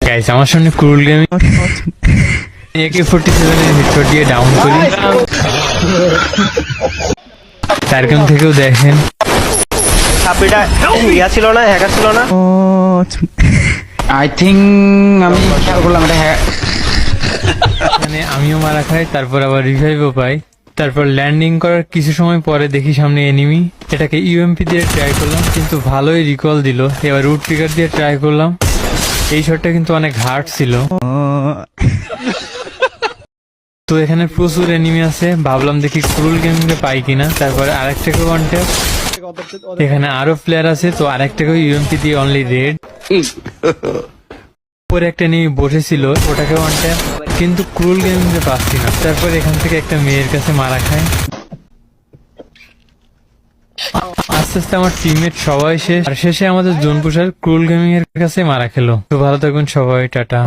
Guys আমার সামনে ক্রুল gaming AK-47 এর হেডশট দিয়ে ডাউন করি। তারকম থেকেও দেখেন সাপিটা ইয়া ছিল না, হ্যাকার ছিল না। আই থিঙ্ক আমি খেয়াল করলাম এটা মানে আমিও মারা খাই, তারপর আবার রিভাইভও পাই। তারপর ল্যান্ডিং করার কিছু সময় পরে দেখি সামনে এনিমি। এটাকে ইউএমপি দিয়ে ট্রাই করলাম, কিন্তু ভালোই রিকল দিল। এবার রুট পিকার দিয়ে ট্রাই করলাম, এই শটটা কিন্তু অনেক হার্ড ছিল। তো এখানে প্রচুর এনিমি আছে, ভাবলাম দেখি ক্রুল গেমিং পাই কিনা। তারপর আরেকটাকে ওয়ান ট্যাপ, এখানে আরো প্লেয়ার আছে, তো আরেকটাকে ইউএমপি দিয়ে অনলি রেড। পরে একটা এনিমি বসেছিল, ওটাকে ওয়ান ট্যাপ, কিন্তু ক্রুল গেমিং পাচ্ছি না। তারপর এখান থেকে একটা মেয়ের কাছে মারা খায়। আস্তে আস্তে আমার টিমমেট সবাই শেষ, আর শেষে আমাদের জোন পুষার ক্রুল গেমিং এর কাছে মারা খেলো। তো ভালো থাকুন সবাই, টাটা।